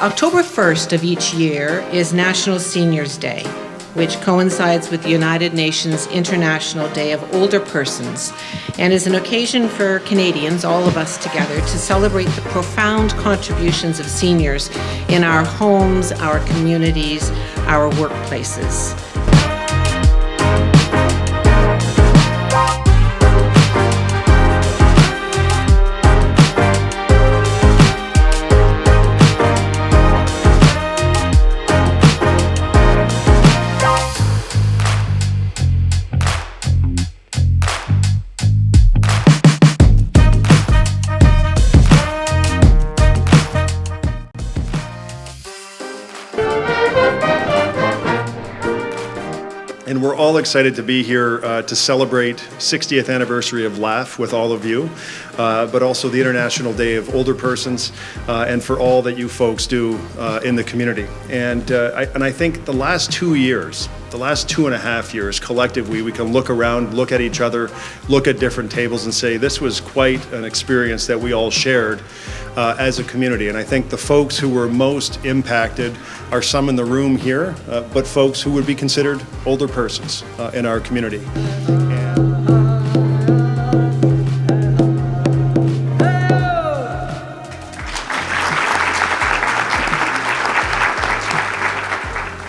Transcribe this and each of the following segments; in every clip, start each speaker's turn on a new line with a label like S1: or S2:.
S1: October 1st of each year is National Seniors Day, which coincides with the United Nations International Day of Older Persons and is an occasion for Canadians, all of us together, to celebrate the profound contributions of seniors in our homes, our communities, our workplaces.
S2: And we're all excited to be here to celebrate 60th anniversary of LAUGH with all of you, but also the International Day of Older Persons, and for all that you folks do in the community. And I think the last 2 years, the last 2.5 years, collectively, we can look around, look at each other, look at different tables and say this was quite an experience that we all shared as a community. And I think the folks who were most impacted are some in the room here, but folks who would be considered older persons in our community.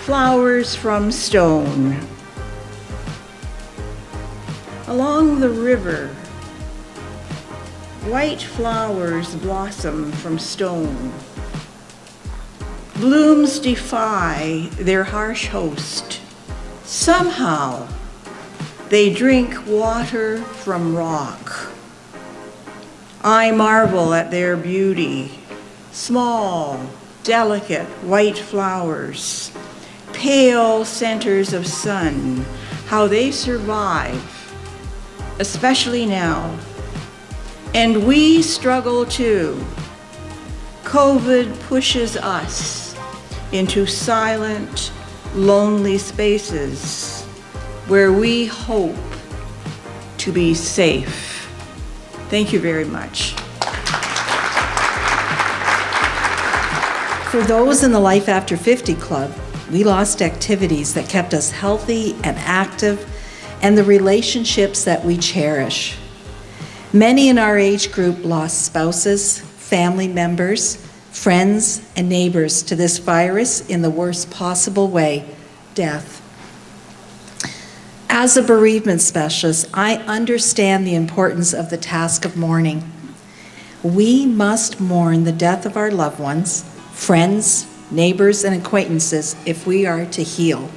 S3: Flowers from stone. Along the river, white flowers blossom from stone. Blooms defy their harsh host. Somehow, they drink water from rock. I marvel at their beauty. Small, delicate white flowers, pale centers of sun, how they survive, especially now. And we struggle too. COVID pushes us into silent, lonely spaces where we hope to be safe. Thank you very much.
S4: For those in the Life After 50 Club, we lost activities that kept us healthy and active, and the relationships that we cherish. Many in our age group lost spouses, family members, friends, and neighbors to this virus in the worst possible way, death. As a bereavement specialist, I understand the importance of the task of mourning. We must mourn the death of our loved ones, friends, neighbors, and acquaintances if we are to heal.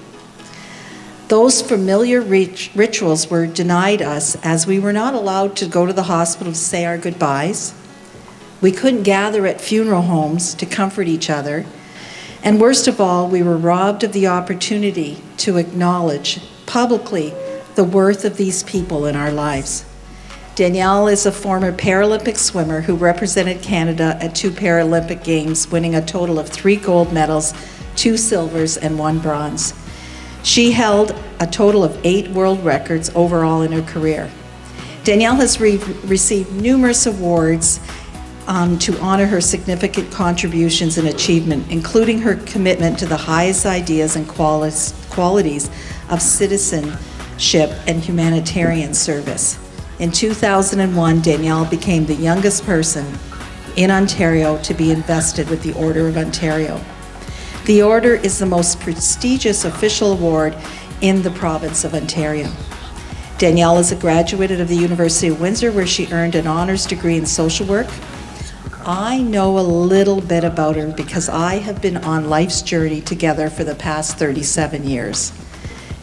S4: Those familiar rituals were denied us as we were not allowed to go to the hospital to say our goodbyes. We couldn't gather at funeral homes to comfort each other. And worst of all, we were robbed of the opportunity to acknowledge publicly the worth of these people in our lives. Danielle is a former Paralympic swimmer who represented Canada at 2 Paralympic Games, winning a total of 3 gold medals, 2 silvers, and 1 bronze. She held a total of 8 world records overall in her career. Danielle has received numerous awards to honor her significant contributions and achievement, including her commitment to the highest ideas and qualities of citizenship and humanitarian service. In 2001, Danielle became the youngest person in Ontario to be invested with the Order of Ontario. The Order is the most prestigious official award in the province of Ontario. Danielle is a graduate of the University of Windsor, where she earned an honors degree in social work. I know a little bit about her because I have been on life's journey together for the past 37 years.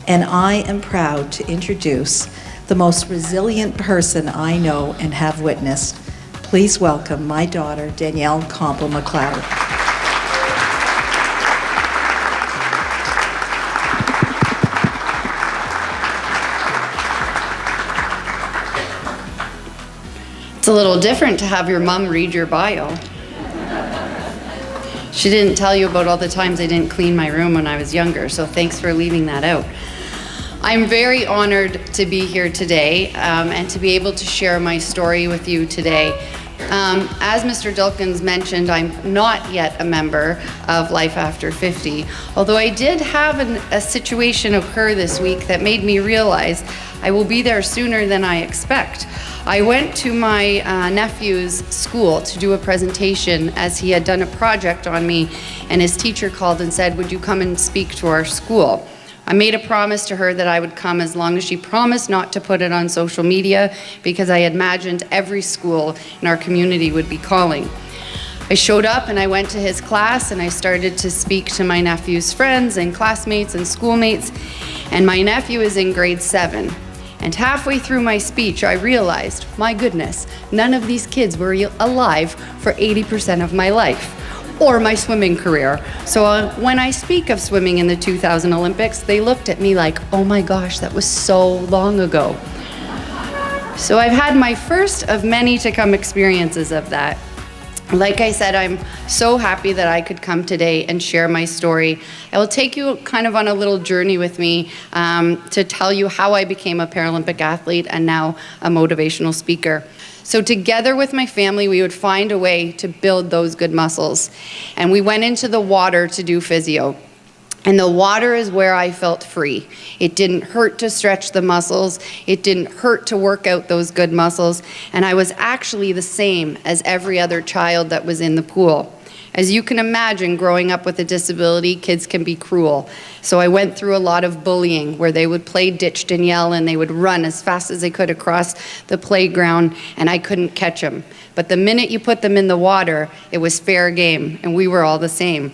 S4: And I am proud to introduce the most resilient person I know and have witnessed. Please welcome my daughter, Danielle Campo McLeod.
S5: It's a little different to have your mom read your bio. She didn't tell you about all the times I didn't clean my room when I was younger, so thanks for leaving that out. I'm very honored to be here today and to be able to share my story with you today. As Mr. Dilkens mentioned, I'm not yet a member of Life After 50, although I did have a situation occur this week that made me realize I will be there sooner than I expect. I went to my nephew's school to do a presentation as he had done a project on me, and his teacher called and said, "Would you come and speak to our school?" I made a promise to her that I would come as long as she promised not to put it on social media, because I imagined every school in our community would be calling. I showed up and I went to his class and I started to speak to my nephew's friends and classmates and schoolmates, and my nephew is in grade 7. And halfway through my speech, I realized, my goodness, none of these kids were alive for 80% of my life, or my swimming career. So when I speak of swimming in the 2000 Olympics, they looked at me like, oh my gosh, that was so long ago. So I've had my first of many to come experiences of that. Like I said, I'm so happy that I could come today and share my story. I will take you kind of on a little journey with me to tell you how I became a Paralympic athlete and now a motivational speaker. So together with my family, we would find a way to build those good muscles. And we went into the water to do physio. And the water is where I felt free. It didn't hurt to stretch the muscles. It didn't hurt to work out those good muscles. And I was actually the same as every other child that was in the pool. As you can imagine, growing up with a disability, kids can be cruel. So I went through a lot of bullying where they would play ditch Danielle and they would run as fast as they could across the playground and I couldn't catch them. But the minute you put them in the water, it was fair game and we were all the same.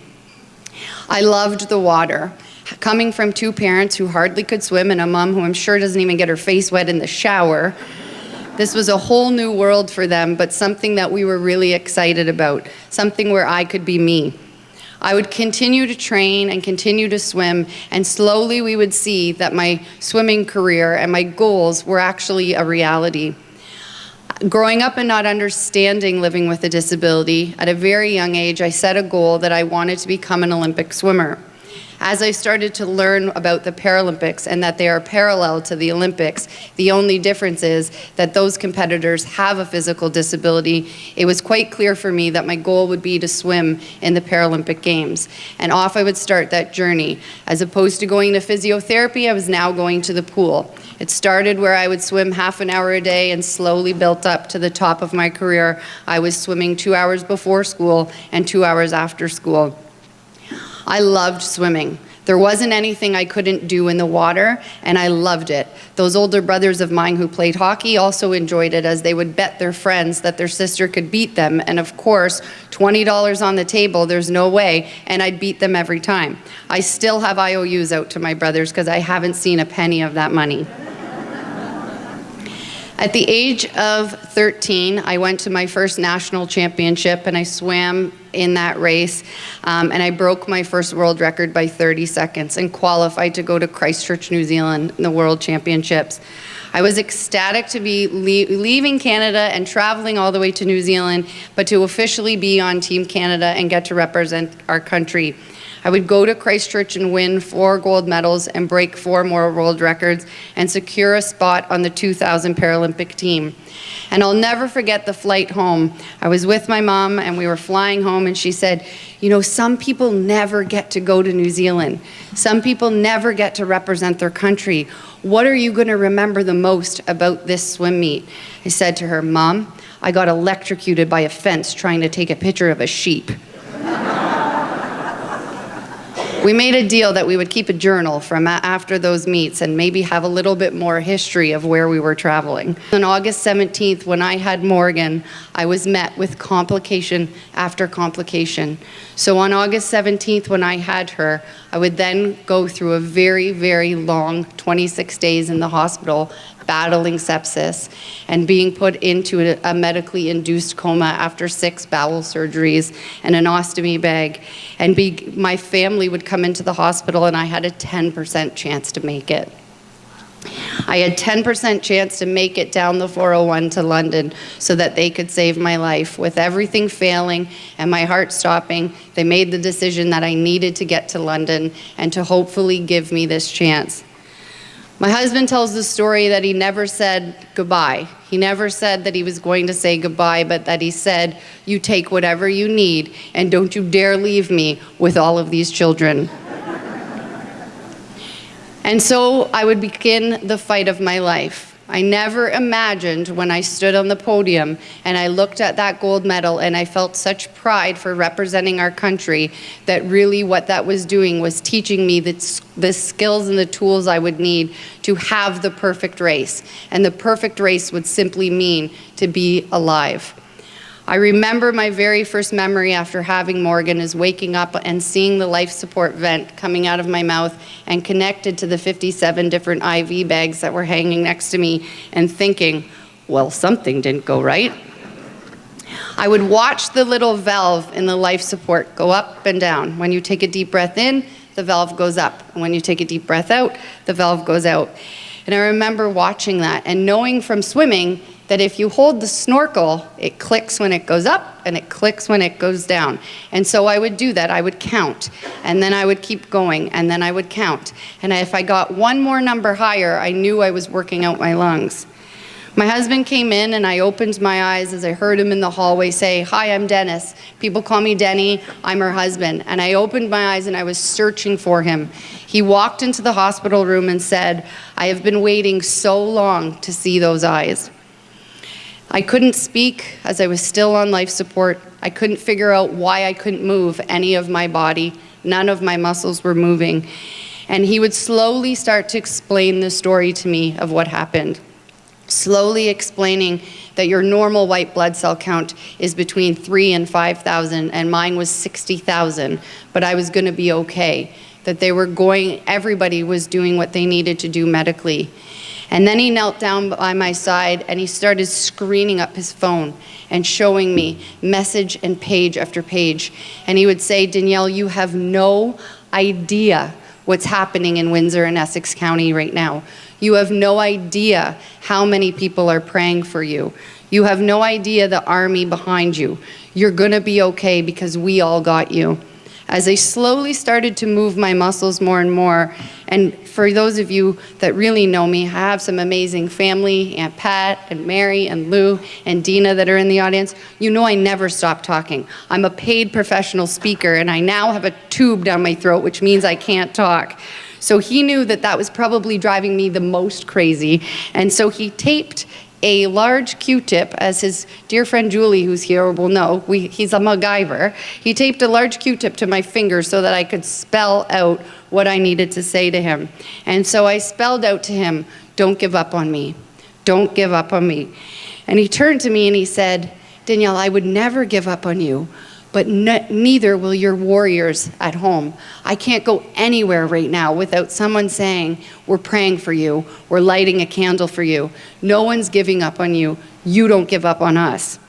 S5: I loved the water. Coming from 2 parents who hardly could swim and a mom who I'm sure doesn't even get her face wet in the shower, this was a whole new world for them, but something that we were really excited about, something where I could be me. I would continue to train and continue to swim, and slowly we would see that my swimming career and my goals were actually a reality. Growing up and not understanding living with a disability, at a very young age, I set a goal that I wanted to become an Olympic swimmer. As I started to learn about the Paralympics and that they are parallel to the Olympics, the only difference is that those competitors have a physical disability. It was quite clear for me that my goal would be to swim in the Paralympic Games. And off I would start that journey. As opposed to going to physiotherapy, I was now going to the pool. It started where I would swim half an hour a day and slowly built up to the top of my career. I was swimming 2 hours before school and 2 hours after school. I loved swimming. There wasn't anything I couldn't do in the water, and I loved it. Those older brothers of mine who played hockey also enjoyed it, as they would bet their friends that their sister could beat them. And of course, $20 on the table, there's no way, and I'd beat them every time. I still have IOUs out to my brothers because I haven't seen a penny of that money. At the age of 13, I went to my first national championship and I swam in that race, and I broke my first world record by 30 seconds and qualified to go to Christchurch, New Zealand in the World Championships. I was ecstatic to be leaving Canada and traveling all the way to New Zealand, but to officially be on Team Canada and get to represent our country. I would go to Christchurch and win 4 gold medals and break 4 more world records and secure a spot on the 2000 Paralympic team. And I'll never forget the flight home. I was with my mom and we were flying home and she said, you know, some people never get to go to New Zealand. Some people never get to represent their country. What are you going to remember the most about this swim meet? I said to her, Mom, I got electrocuted by a fence trying to take a picture of a sheep. We made a deal that we would keep a journal from after those meets and maybe have a little bit more history of where we were traveling. On August 17th, when I had Morgan, I was met with complication after complication. So on August 17th, when I had her, I would then go through a very, very long 26 days in the hospital battling sepsis and being put into a medically induced coma after 6 bowel surgeries and an ostomy bag. And my family would come into the hospital and I had a 10% chance to make it. I had 10% chance to make it down the 401 to London so that they could save my life. With everything failing and my heart stopping, they made the decision that I needed to get to London and to hopefully give me this chance. My husband tells the story that he never said goodbye. He never said that he was going to say goodbye, but that he said, "You take whatever you need, and don't you dare leave me with all of these children." And so I would begin the fight of my life. I never imagined when I stood on the podium and I looked at that gold medal and I felt such pride for representing our country that really what that was doing was teaching me the skills and the tools I would need to have the perfect race. And the perfect race would simply mean to be alive. I remember my very first memory after having Morgan is waking up and seeing the life support vent coming out of my mouth and connected to the 57 different IV bags that were hanging next to me and thinking, well, something didn't go right. I would watch the little valve in the life support go up and down. When you take a deep breath in, the valve goes up. And when you take a deep breath out, the valve goes out. And I remember watching that and knowing from swimming that if you hold the snorkel, it clicks when it goes up and it clicks when it goes down. And so I would do that. I would count, and then I would keep going, and then I would count. And if I got one more number higher, I knew I was working out my lungs. My husband came in and I opened my eyes as I heard him in the hallway say, "Hi, I'm Dennis. People call me Denny. I'm her husband." And I opened my eyes and I was searching for him. He walked into the hospital room and said, "I have been waiting so long to see those eyes." I couldn't speak as I was still on life support. I couldn't figure out why I couldn't move any of my body. None of my muscles were moving. And he would slowly start to explain the story to me of what happened. Slowly explaining that your normal white blood cell count is between 3,000 and 5,000, and mine was 60,000, but I was gonna be okay. That everybody was doing what they needed to do medically. And then he knelt down by my side and he started screening up his phone and showing me message and page after page. And he would say, "Danielle, you have no idea what's happening in Windsor and Essex County right now. You have no idea how many people are praying for you. You have no idea the army behind you. You're gonna be okay because we all got you." As I slowly started to move my muscles more and more, and for those of you that really know me, I have some amazing family, Aunt Pat and Mary and Lou and Dina that are in the audience. You know I never stop talking. I'm a paid professional speaker and I now have a tube down my throat, which means I can't talk. So he knew that that was probably driving me the most crazy. And so he taped a large Q-tip, as his dear friend Julie, who's here, will know, he's a MacGyver. He taped a large Q-tip to my finger so that I could spell out what I needed to say to him. And so I spelled out to him, "Don't give up on me. Don't give up on me." And he turned to me and he said, "Danielle, I would never give up on you, but neither will your warriors at home. I can't go anywhere right now without someone saying, 'We're praying for you. We're lighting a candle for you. No one's giving up on you. You don't give up on us.'"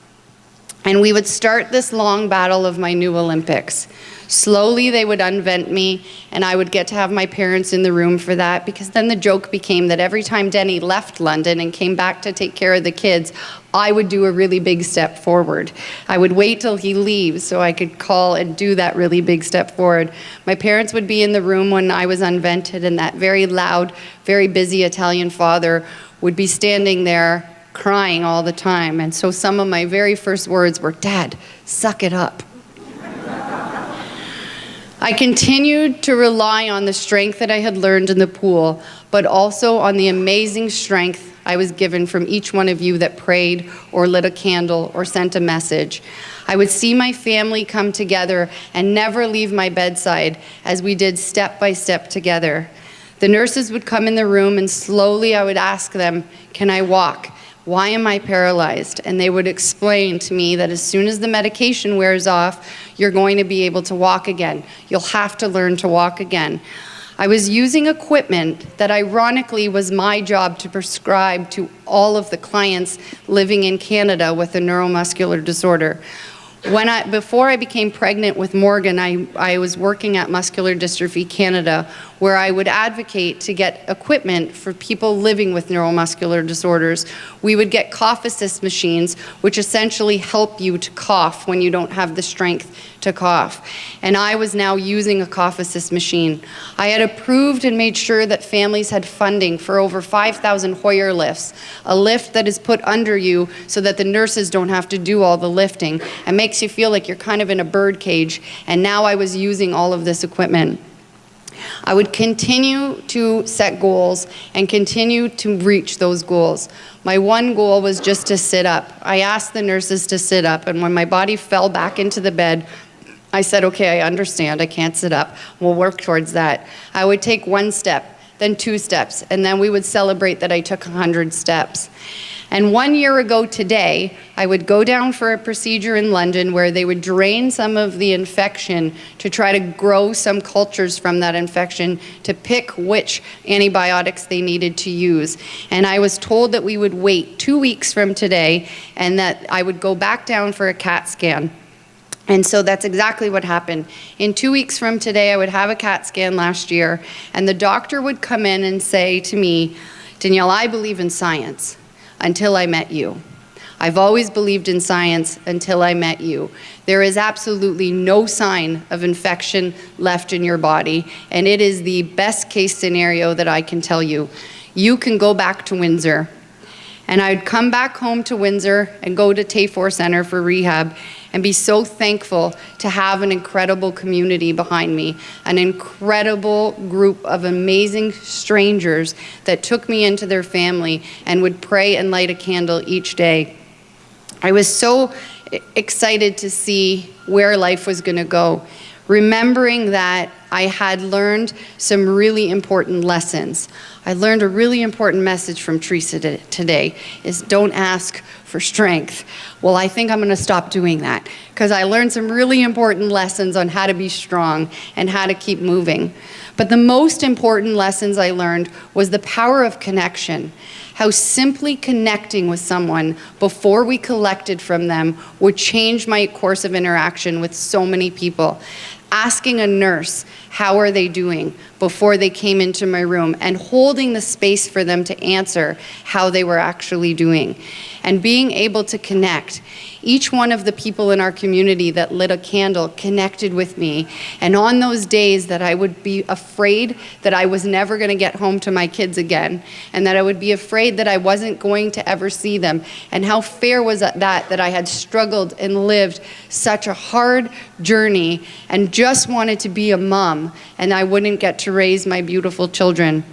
S5: And we would start this long battle of my new Olympics. Slowly they would unvent me and I would get to have my parents in the room for that, because then the joke became that every time Denny left London and came back to take care of the kids, I would do a really big step forward. I would wait till he leaves so I could call and do that really big step forward. My parents would be in the room when I was unvented, and that very loud, very busy Italian father would be standing there crying all the time. And so some of my very first words were, "Dad, suck it up." I continued to rely on the strength that I had learned in the pool, but also on the amazing strength I was given from each one of you that prayed or lit a candle or sent a message. I would see my family come together and never leave my bedside as we did step by step together. The nurses would come in the room and slowly I would ask them, "Can I walk? Why am I paralyzed?" And they would explain to me that as soon as the medication wears off, you're going to be able to walk again. You'll have to learn to walk again. I was using equipment that ironically was my job to prescribe to all of the clients living in Canada with a neuromuscular disorder. Before I became pregnant with Morgan, I was working at Muscular Dystrophy Canada, where I would advocate to get equipment for people living with neuromuscular disorders. We would get cough assist machines, which essentially help you to cough when you don't have the strength to cough. And I was now using a cough assist machine. I had approved and made sure that families had funding for over 5,000 Hoyer lifts, a lift that is put under you so that the nurses don't have to do all the lifting and makes you feel like you're kind of in a bird cage. And now I was using all of this equipment. I would continue to set goals and continue to reach those goals. My one goal was just to sit up. I asked the nurses to sit up, and when my body fell back into the bed, I said, okay, I understand, I can't sit up. We'll work towards that. I would take 1 step, then 2 steps, and then we would celebrate that I took 100 steps. And 1 year ago today, I would go down for a procedure in London where they would drain some of the infection to try to grow some cultures from that infection to pick which antibiotics they needed to use. And I was told that we would wait 2 weeks from today and that I would go back down for a CAT scan. And so that's exactly what happened. In 2 weeks from today, I would have a CAT scan last year, and the doctor would come in and say to me, Danielle, I believe in science until I met you. I've always believed in science until I met you. There is absolutely no sign of infection left in your body, and it is the best case scenario that I can tell you. You can go back to Windsor. And I'd come back home to Windsor and go to Tayfor Center for rehab and be so thankful to have an incredible community behind me, an incredible group of amazing strangers that took me into their family and would pray and light a candle each day. I was so excited to see where life was going to go, remembering that I had learned some really important lessons. I learned a really important message from Theresa today, is don't ask for strength. Well, I think I'm going to stop doing that because I learned some really important lessons on how to be strong and how to keep moving. But the most important lessons I learned was the power of connection, how simply connecting with someone before we collected from them would change my course of interaction with so many people. Asking a nurse, how are they doing, before they came into my room, and holding the space for them to answer how they were actually doing, and being able to connect. Each one of the people in our community that lit a candle connected with me, and on those days that I would be afraid that I was never going to get home to my kids again, and that I would be afraid that I wasn't going to ever see them, and how fair was that I had struggled and lived such a hard journey and just wanted to be a mom, and I wouldn't get to raise my beautiful children.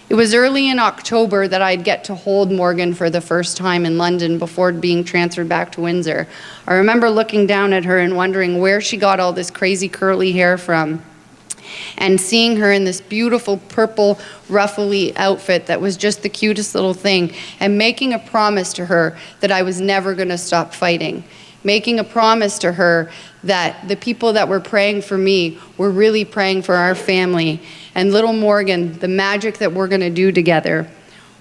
S5: It was early in October that I'd get to hold Morgan for the first time in London before being transferred back to Windsor. I remember looking down at her and wondering where she got all this crazy curly hair from, and seeing her in this beautiful purple ruffly outfit that was just the cutest little thing, and making a promise to her that I was never going to stop fighting. Making a promise to her that the people that were praying for me were really praying for our family. And little Morgan, the magic that we're going to do together.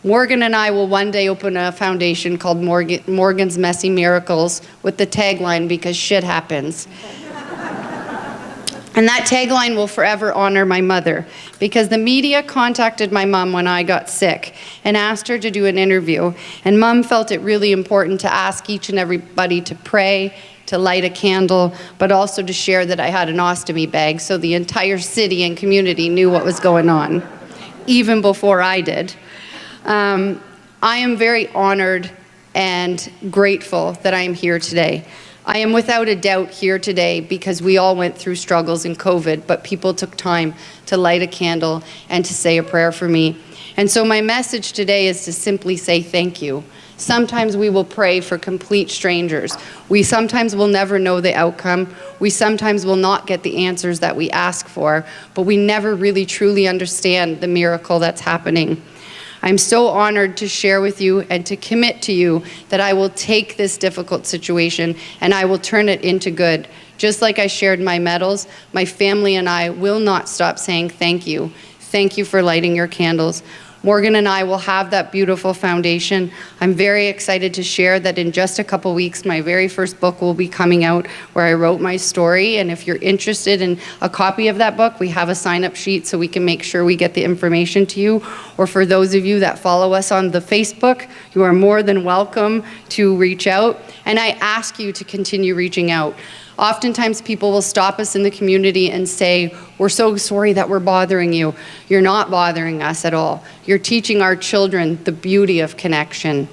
S5: Morgan and I will one day open a foundation called Morgan's Messy Miracles with the tagline, because shit happens. And that tagline will forever honor my mother, because the media contacted my mom when I got sick and asked her to do an interview. And Mom felt it really important to ask each and everybody to pray, to light a candle, but also to share that I had an ostomy bag so the entire city and community knew what was going on, even before I did. I am very honored and grateful that I am here today. I am without a doubt here today because we all went through struggles in COVID, but people took time to light a candle and to say a prayer for me. And so my message today is to simply say thank you. Sometimes we will pray for complete strangers. We sometimes will never know the outcome. We sometimes will not get the answers that we ask for, but we never really truly understand the miracle that's happening. I'm so honored to share with you and to commit to you that I will take this difficult situation and I will turn it into good. Just like I shared my medals, my family and I will not stop saying thank you. Thank you for lighting your candles. Morgan and I will have that beautiful foundation. I'm very excited to share that in just a couple weeks, my very first book will be coming out where I wrote my story. And if you're interested in a copy of that book, we have a sign-up sheet so we can make sure we get the information to you. Or for those of you that follow us on the Facebook, you are more than welcome to reach out. And I ask you to continue reaching out. Oftentimes people will stop us in the community and say, we're so sorry that we're bothering you. You're not bothering us at all. You're teaching our children the beauty of connection.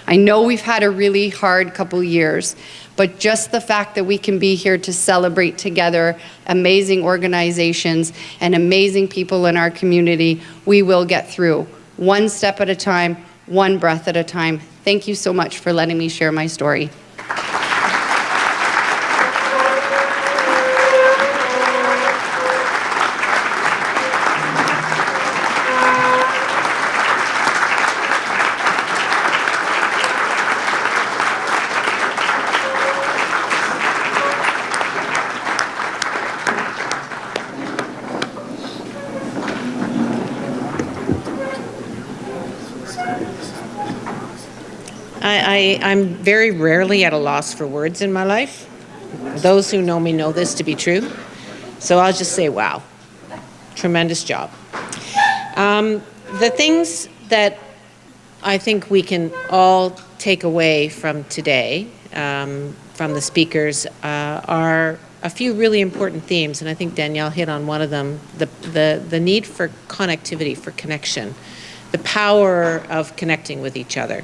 S5: I know we've had a really hard couple years, but just the fact that we can be here to celebrate together amazing organizations and amazing people in our community, we will get through. One step at a time, one breath at a time. Thank you so much for letting me share my story.
S1: I'm very rarely at a loss for words in my life. Those who know me know this to be true. So I'll just say, wow, tremendous job. The things that I think we can all take away from today, from the speakers, are a few really important themes, and I think Danielle hit on one of them, the need for connectivity, for connection, the power of connecting with each other.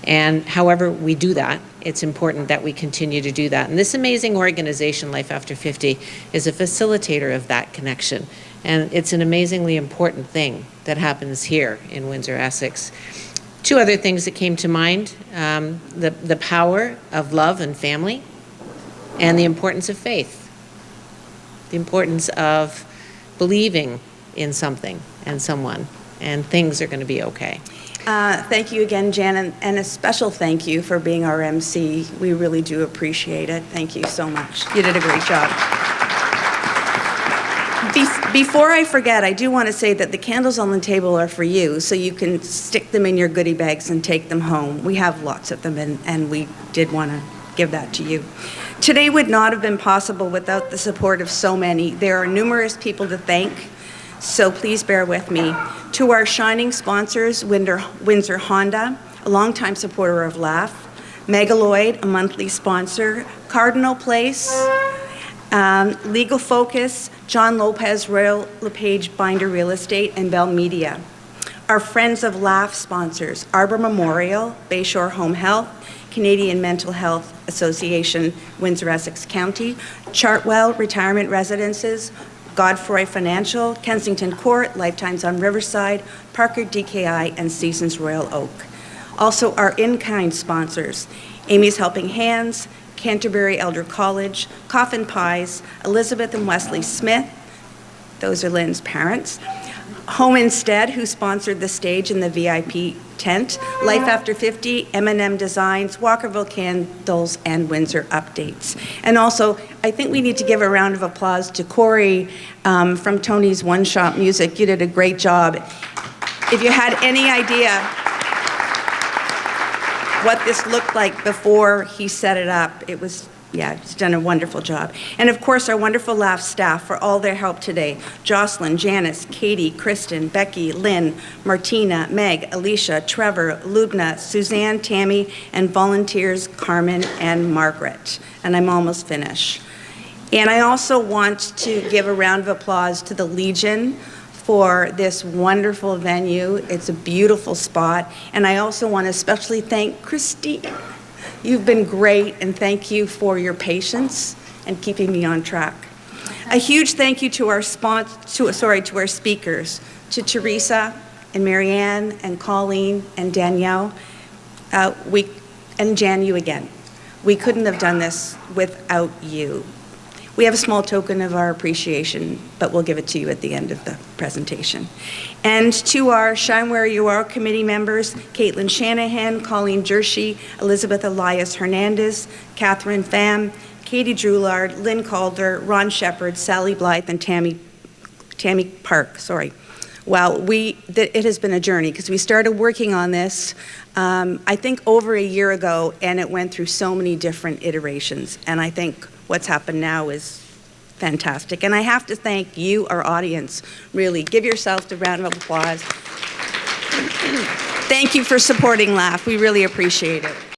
S1: And however we do that, it's important that we continue to do that. And this amazing organization, Life After 50, is a facilitator of that connection. And it's an amazingly important thing that happens here in Windsor, Essex. Two other things that came to mind, the power of love and family, and the importance of faith, the importance of believing in something and someone, and things are going to be okay.
S3: Thank you again, Jan, and a special thank you for being our MC. We really do appreciate it. Thank you so much. You did a great job. Before I forget, I do want to say that the candles on the table are for you, so you can stick them in your goodie bags and take them home. We have lots of them, and we did want to give that to you. Today would not have been possible without the support of so many. There are numerous people to thank, so please bear with me. To our shining sponsors, Windsor Honda, a longtime supporter of LAF, Megaloid, a monthly sponsor, Cardinal Place, Legal Focus, John Lopez, Royal Lepage Binder Real Estate, and Bell Media. Our Friends of LAF sponsors, Arbor Memorial, Bayshore Home Health, Canadian Mental Health Association, Windsor, Essex County, Chartwell Retirement Residences, Godfrey Financial, Kensington Court, Lifetimes on Riverside, Parker DKI, and Seasons Royal Oak. Also our in-kind sponsors, Amy's Helping Hands, Canterbury Elder College, Coffin Pies, Elizabeth and Wesley Smith, those are Lynn's parents, Home Instead, who sponsored the stage in the VIP tent, Life After 50, M&M Designs, Walkerville Candles, and Windsor Updates. And also, I think we need to give a round of applause to Corey from Tony's One Shop Music. You did a great job. If you had any idea what this looked like before he set it up, it was, yeah, he's done a wonderful job. And of course, our wonderful LAF staff for all their help today. Jocelyn, Janice, Katie, Kristen, Becky, Lynn, Martina, Meg, Alicia, Trevor, Lubna, Suzanne, Tammy, and volunteers Carmen and Margaret. And I'm almost finished. And I also want to give a round of applause to the Legion for this wonderful venue. It's a beautiful spot. And I also want to especially thank Christine. You've been great, and thank you for your patience and keeping me on track. A huge thank you to our speakers, to Theresa and Marianne and Colleen and Danielle, and Jan, you again. We couldn't have done this without you. We have a small token of our appreciation, but we'll give it to you at the end of the presentation. And to our Shine Where You Are committee members, Caitlin Shanahan, Colleen Jershey, Elizabeth Elias Hernandez, Catherine Pham, Katie Droulard, Lynn Calder, Ron Shepard, Sally Blythe, and Tammy Park, Well, it has been a journey because we started working on this, I think over a year ago, and it went through so many different iterations. And I think what's happened now is fantastic. And I have to thank you, our audience, really. Give yourself a round of applause. Thank you for supporting LAUGH. We really appreciate it.